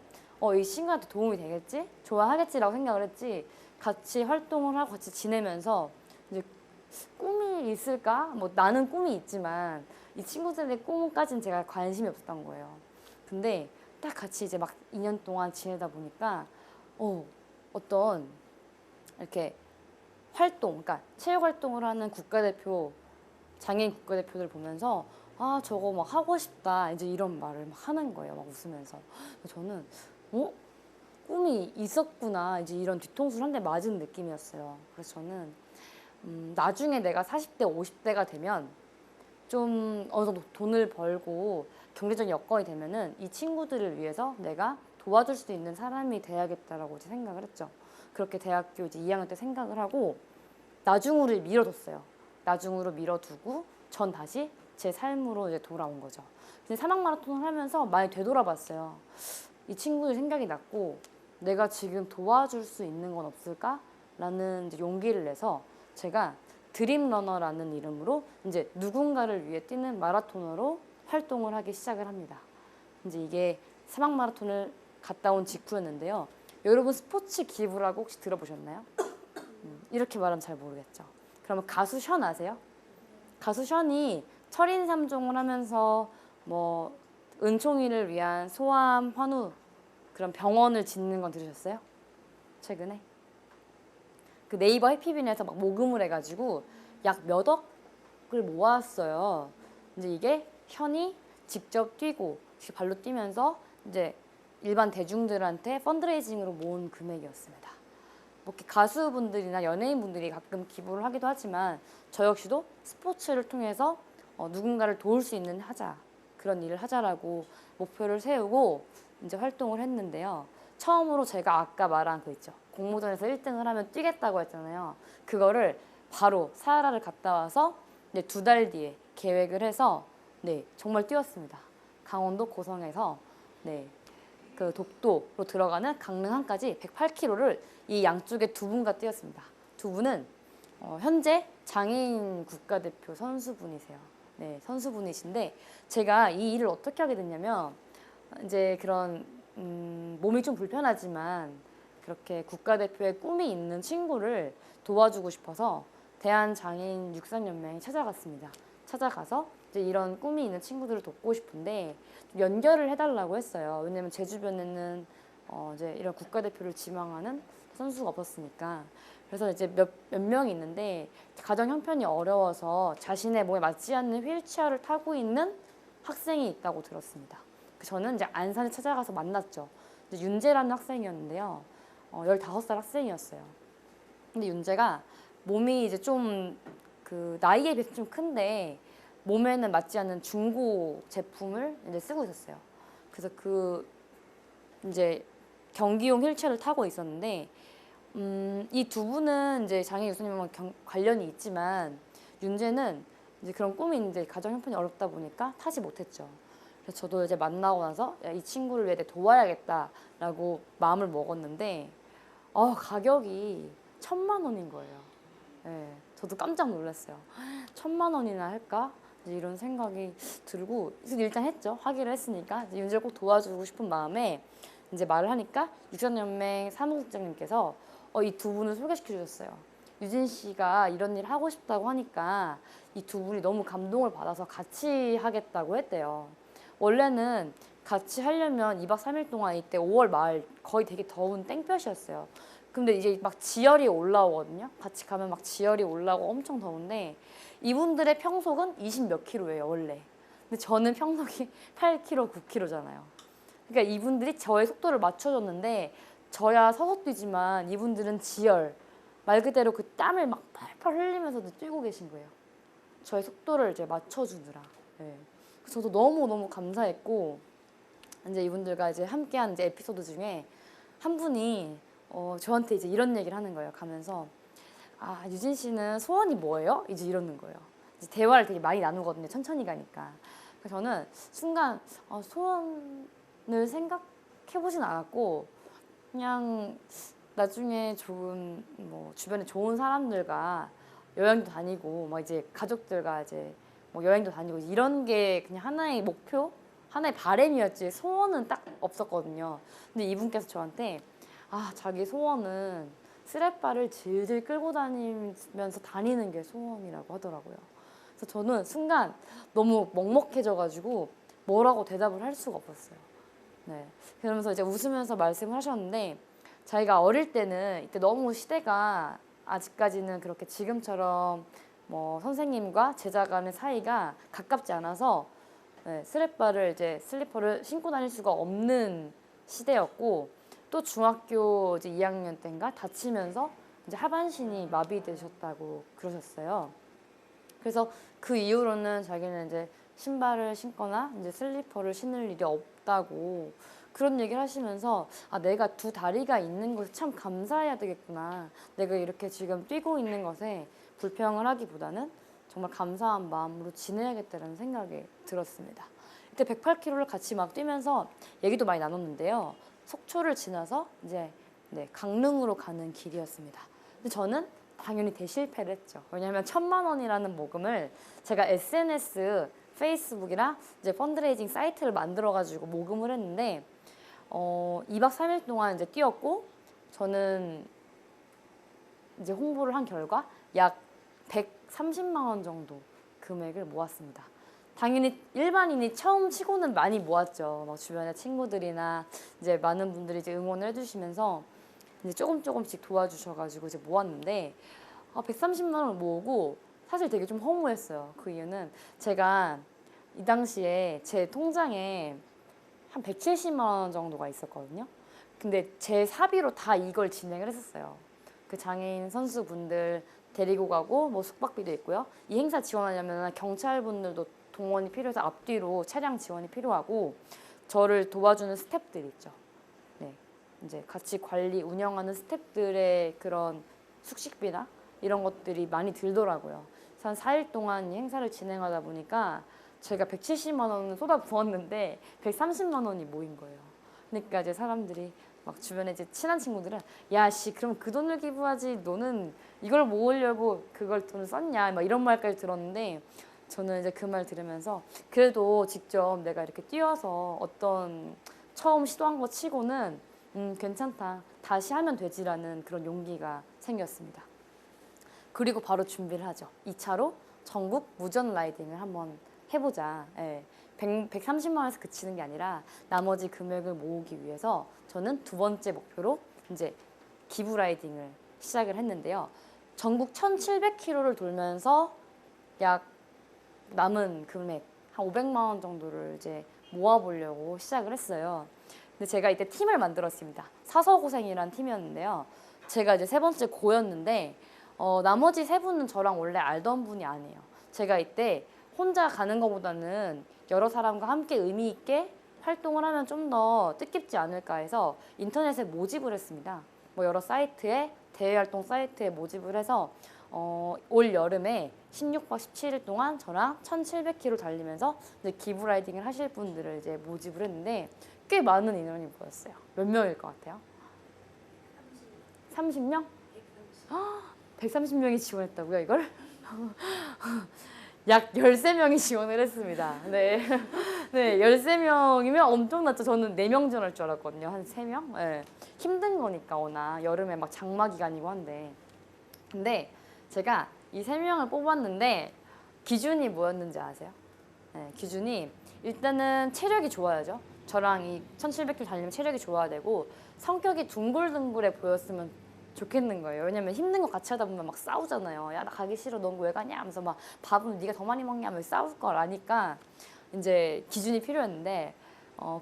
이 친구한테 도움이 되겠지? 좋아하겠지라고 생각을 했지. 같이 활동을 하고 같이 지내면서 이제 꿈이 있을까? 뭐 나는 꿈이 있지만 이 친구들의 꿈까지는 제가 관심이 없었던 거예요. 근데 딱 같이 이제 막 2년 동안 지내다 보니까 어떤 이렇게 활동, 그러니까 체육 활동을 하는 국가대표 장애인 국가대표들 보면서 아 저거 막 하고 싶다 이제 이런 말을 막 하는 거예요. 막 웃으면서. 저는 꿈이 있었구나 이제 이런 뒤통수를 한 대 맞은 느낌이었어요. 그래서 저는 나중에 내가 40대 50대가 되면 좀 어느 정도 돈을 벌고 경제적인 여건이 되면은 이 친구들을 위해서 내가 도와줄 수 있는 사람이 돼야겠다라고 이제 생각을 했죠. 그렇게 대학교 이제 2학년 때 생각을 하고 나중으로 미뤄뒀어요. 나중으로 미뤄두고 전 다시 제 삶으로 이제 돌아온 거죠. 근데 사막 마라톤을 하면서 많이 되돌아봤어요. 이 친구들 생각이 났고 내가 지금 도와줄 수 있는 건 없을까라는 이제 용기를 내서 제가 드림러너라는 이름으로 이제 누군가를 위해 뛰는 마라토너로 활동을 하기 시작을 합니다. 이제 이게 사막 마라톤을 갔다 온 직후였는데요. 여러분 스포츠 기부라고 혹시 들어보셨나요? 이렇게 말하면 잘 모르겠죠. 그러면 가수 션 아세요? 가수 션이 철인 3종을 하면서 뭐 은총이를 위한 소아암 환우 그런 병원을 짓는 건 들으셨어요? 최근에? 그 네이버 해피빈에서 막 모금을 해가지고 약 몇 억을 모았어요. 이제 이게 현이 직접 뛰고 발로 뛰면서 이제 일반 대중들한테 펀드레이징으로 모은 금액이었습니다. 뭐 이렇게 가수분들이나 연예인분들이 가끔 기부를 하기도 하지만 저 역시도 스포츠를 통해서 누군가를 도울 수 있는 그런 일을 하자라고 목표를 세우고 이제 활동을 했는데요. 처음으로 제가 아까 말한 거 있죠. 공모전에서 1등을 하면 뛰겠다고 했잖아요. 그거를 바로 사하라를 갔다 와서 이제 2달 뒤에 계획을 해서 네 정말 뛰었습니다. 강원도 고성에서 네 그 독도로 들어가는 강릉항까지 108km를 이 양쪽에 두 분과 뛰었습니다. 두 분은 현재 장애인 국가대표 선수분이세요. 네, 선수분이신데 제가 이 일을 어떻게 하게 됐냐면 이제 그런 몸이 좀 불편하지만 그렇게 국가대표의 꿈이 있는 친구를 도와주고 싶어서 대한장애인 육상연맹에 찾아갔습니다. 찾아가서 이제 이런 꿈이 있는 친구들을 돕고 싶은데 연결을 해달라고 했어요. 왜냐면 제 주변에는 이제 이런 국가대표를 지망하는 선수가 없었으니까. 그래서 이제 몇 명이 있는데 가정 형편이 어려워서 자신의 몸에 맞지 않는 휠체어를 타고 있는 학생이 있다고 들었습니다. 저는 이제 안산에 찾아가서 만났죠. 이제 윤재라는 학생이었는데요. 15살 학생이었어요. 근데 윤재가 몸이 이제 좀 그 나이에 비해서 좀 큰데 몸에는 맞지 않는 중고 제품을 이제 쓰고 있었어요. 그래서 그 이제 경기용 휠체어를 타고 있었는데 이 두 분은 이제 장애 유선님과 관련이 있지만 윤재는 이제 그런 꿈이 있는데 가정 형편이 어렵다 보니까 타지 못했죠. 그래서 저도 이제 만나고 나서 야, 이 친구를 위해 도와야겠다라고 마음을 먹었는데 가격이 1,000만 원인 거예요. 네, 저도 깜짝 놀랐어요. 1,000만 원이나 할까? 이제 이런 생각이 들고 일단 했죠. 하기로 했으니까 윤재를 꼭 도와주고 싶은 마음에 이제 말을 하니까 육상연맹 사무국장님께서 이 두 분을 소개시켜 주셨어요. 유진 씨가 이런 일 하고 싶다고 하니까 이 두 분이 너무 감동을 받아서 같이 하겠다고 했대요. 원래는 같이 하려면 2박 3일 동안 이때 5월 말 거의 되게 더운 땡볕이었어요. 근데 이제 막 지열이 올라오거든요. 같이 가면 막 지열이 올라오고 엄청 더운데 이분들의 평속은 20 몇 킬로예요, 원래. 근데 저는 평속이 8km, 9km잖아요. 그러니까 이분들이 저의 속도를 맞춰줬는데 저야 서서 뛰지만 이분들은 지열, 말 그대로 그 땀을 막 팔팔 흘리면서도 뛰고 계신 거예요. 저의 속도를 이제 맞춰주느라. 네. 그래서 저도 너무너무 감사했고 이제 이분들과 이제 함께한 이제 에피소드 중에 한 분이 저한테 이제 이런 얘기를 하는 거예요. 가면서 유진 씨는 소원이 뭐예요? 이제 이러는 거예요. 이제 대화를 되게 많이 나누거든요. 천천히 가니까. 그래서 저는 순간 소원을 생각해보진 않았고 그냥 나중에 좋은 뭐 주변에 좋은 사람들과 여행도 다니고 막 이제 가족들과 이제 뭐 여행도 다니고 이런 게 그냥 하나의 목표, 하나의 바람이었지 소원은 딱 없었거든요. 근데 이분께서 저한테 자기 소원은 쓰레빠를 질질 끌고 다니면서 다니는 게 소원이라고 하더라고요. 그래서 저는 순간 너무 먹먹해져가지고 뭐라고 대답을 할 수가 없었어요. 네. 그러면서 이제 웃으면서 말씀을 하셨는데 자기가 어릴 때는 이때 너무 시대가 아직까지는 그렇게 지금처럼 뭐 선생님과 제자 간의 사이가 가깝지 않아서 네, 슬리퍼를 신고 다닐 수가 없는 시대였고 또 중학교 이제 2학년 때인가 다치면서 이제 하반신이 마비되셨다고 그러셨어요. 그래서 그 이후로는 자기는 이제 신발을 신거나 이제 슬리퍼를 신을 일이 없다고 그런 얘기를 하시면서 아 내가 두 다리가 있는 것에 참 감사해야 되겠구나. 내가 이렇게 지금 뛰고 있는 것에 불평을 하기보다는 정말 감사한 마음으로 지내야겠다는 생각이 들었습니다. 이때 108km를 같이 막 뛰면서 얘기도 많이 나눴는데요. 속초를 지나서 이제 네, 강릉으로 가는 길이었습니다. 근데 저는 당연히 대실패를 했죠. 왜냐하면 1,000만 원이라는 모금을 제가 SNS, 페이스북이랑 이제 펀드레이징 사이트를 만들어가지고 모금을 했는데 2박 3일 동안 이제 뛰었고 저는 이제 홍보를 한 결과 약 130만 원 정도 금액을 모았습니다. 당연히 일반인이 처음 치고는 많이 모았죠. 막 주변에 친구들이나 이제 많은 분들이 이제 응원을 해주시면서 이제 조금씩 도와주셔가지고 이제 모았는데 130만 원을 모으고 사실 되게 좀 허무했어요. 그 이유는 제가 이 당시에 제 통장에 한 170만 원 정도가 있었거든요. 근데 제 사비로 다 이걸 진행을 했었어요. 그 장애인 선수분들 데리고 가고 뭐 숙박비도 있고요. 이 행사 지원하려면 경찰분들도 동원이 필요해서 앞뒤로 차량 지원이 필요하고 저를 도와주는 스태프들 있죠. 네, 이제 같이 관리 운영하는 스태프들의 그런 숙식비나 이런 것들이 많이 들더라고요. 그래서 한 4일 동안 이 행사를 진행하다 보니까 제가 170만 원을 쏟아 부었는데 130만 원이 모인 거예요. 그러니까 이제 사람들이 막 주변에 이제 친한 친구들은 야 씨 그럼 그 돈을 기부하지 너는 이걸 모으려고 그걸 돈을 썼냐 막 이런 말까지 들었는데 저는 이제 그 말 들으면서 그래도 직접 내가 이렇게 뛰어서 어떤 처음 시도한 거 치고는 괜찮다 다시 하면 되지라는 그런 용기가 생겼습니다. 그리고 바로 준비를 하죠. 2차로 전국 무전 라이딩을 한번 해보자. 예. 130만 원에서 그치는 게 아니라 나머지 금액을 모으기 위해서 저는 두 번째 목표로 이제 기부 라이딩을 시작을 했는데요. 전국 1,700km를 돌면서 약 남은 금액 한 500만 원 정도를 이제 모아보려고 시작을 했어요. 근데 제가 이때 팀을 만들었습니다. 사서고생이란 팀이었는데요. 제가 이제 세 번째 고였는데 나머지 세 분은 저랑 원래 알던 분이 아니에요. 제가 이때 혼자 가는 것보다는 여러 사람과 함께 의미 있게 활동을 하면 좀 더 뜻깊지 않을까 해서 인터넷에 모집을 했습니다. 뭐 여러 사이트에 대외활동 사이트에 모집을 해서 올 여름에 16박 17일 동안 저랑 1,700km 달리면서 이제 기부 라이딩을 하실 분들을 이제 모집을 했는데 꽤 많은 인원이 모였어요. 몇 명일 것 같아요? 30명? 130명이 지원했다고요, 이걸? 약 13명이 지원을 했습니다. 네. 네, 13명이면 엄청났죠. 저는 4명 지원할 줄 알았거든요. 한 3명? 네. 힘든 거니까, 워낙. 여름에 막 장마 기간이고 한데. 근데 제가 이 3명을 뽑았는데 기준이 뭐였는지 아세요? 네, 기준이 일단은 체력이 좋아야죠. 저랑 이 1,700km 달리면 체력이 좋아야 되고 성격이 둥글둥글해 보였으면 좋겠는 거예요. 왜냐면 힘든 거 같이 하다 보면 막 싸우잖아요. 야, 나 가기 싫어. 넌 왜 가냐? 하면서 막 밥은 네가 더 많이 먹냐? 하면서 싸울 걸 아니까 이제 기준이 필요했는데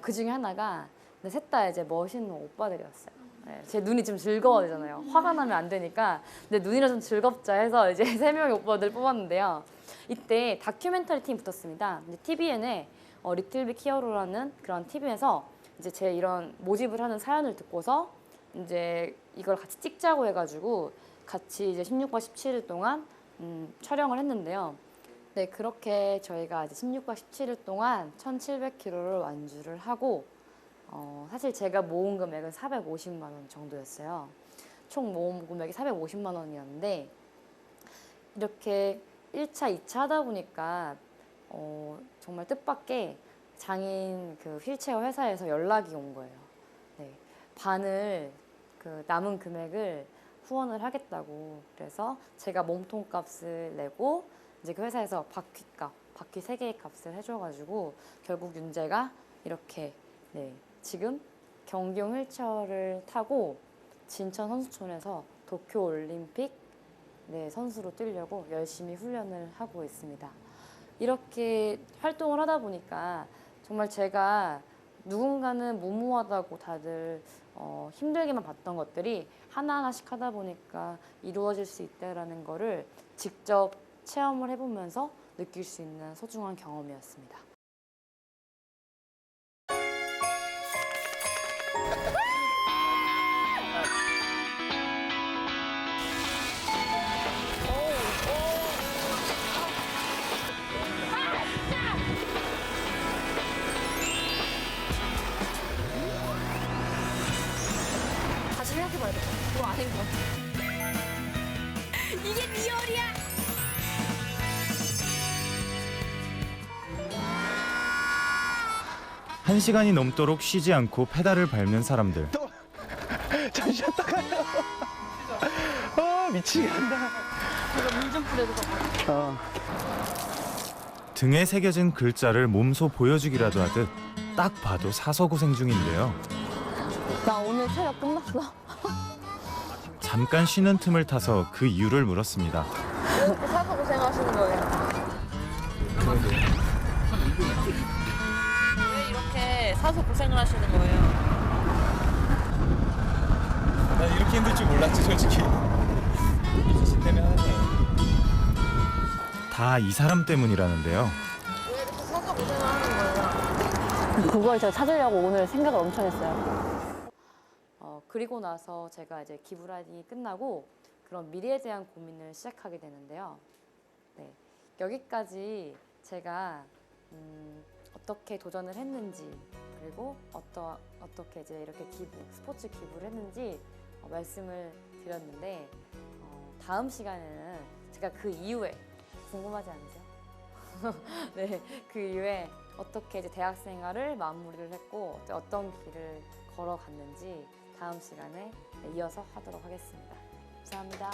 그 중에 하나가 셋 다 이제 멋있는 오빠들이었어요. 네, 제 눈이 좀 즐거워지잖아요. 화가 나면 안 되니까 내 눈이라 좀 즐겁자 해서 이제 3명의 오빠들 뽑았는데요. 이때 다큐멘터리 팀 붙었습니다. 이제 TVN에 리틀 빅 히어로라는 그런 TV에서 이제 제 이런 모집을 하는 사연을 듣고서 이제 이걸 같이 찍자고 해가지고 같이 이제 16박 17일 동안 촬영을 했는데요. 네, 그렇게 저희가 이제 16박 17일 동안 1,700km를 완주를 하고 사실 제가 모은 금액은 450만 원 정도였어요. 총 모은 금액이 450만 원이었는데 이렇게 1차, 2차 하다 보니까 정말 뜻밖의 장애인 그 휠체어 회사에서 연락이 온 거예요. 네, 반을 그 남은 금액을 후원을 하겠다고. 그래서 제가 몸통 값을 내고 이제 그 회사에서 바퀴 3개의 값을 해줘가지고 결국 윤재가 이렇게 네, 지금 경기용 휠체어를 타고 진천 선수촌에서 도쿄 올림픽 네, 선수로 뛰려고 열심히 훈련을 하고 있습니다. 이렇게 활동을 하다 보니까 정말 제가 누군가는 무모하다고 다들 힘들게만 봤던 것들이 하나하나씩 하다 보니까 이루어질 수 있다라는 거를 직접 체험을 해보면서 느낄 수 있는 소중한 경험이었습니다. 다시 생각해봐야 돼. 그거 아닌 것 같아. 이게 리얼이야. 1시간이 넘도록 쉬지 않고 페달을 밟는 사람들. 잠시 쉬었다가요. 미치겠다. 물좀 뿌려도 돼. 등에 새겨진 글자를 몸소 보여주기라도 하듯 딱 봐도 사서고생 중인데요. 나 오늘 체력 끝났어. 잠깐 쉬는 틈을 타서 그 이유를 물었습니다. 왜 이렇게 사서 고생하시는 거예요? 왜 이렇게 사서 고생을 하시는 거예요? 나 이렇게 힘들 줄 몰랐지 솔직히. 이수 때문에 하는 거야. 다 이 사람 때문이라는데요. 왜 이렇게 사서 고생을 하는 거예요? 그걸 제가 찾으려고 오늘 생각을 엄청 했어요. 그리고 나서 제가 이제 기브라이딩이 끝나고 그런 미래에 대한 고민을 시작하게 되는데요. 네, 여기까지 제가 어떻게 도전을 했는지 그리고 어떻게 이제 이렇게 스포츠 기부를 했는지 말씀을 드렸는데 다음 시간에는 제가 그 이후에 궁금하지 않으세요? 네, 그 이후에 어떻게 이제 대학 생활을 마무리를 했고 어떤 길을 걸어갔는지 다음 시간에 이어서 하도록 하겠습니다. 감사합니다.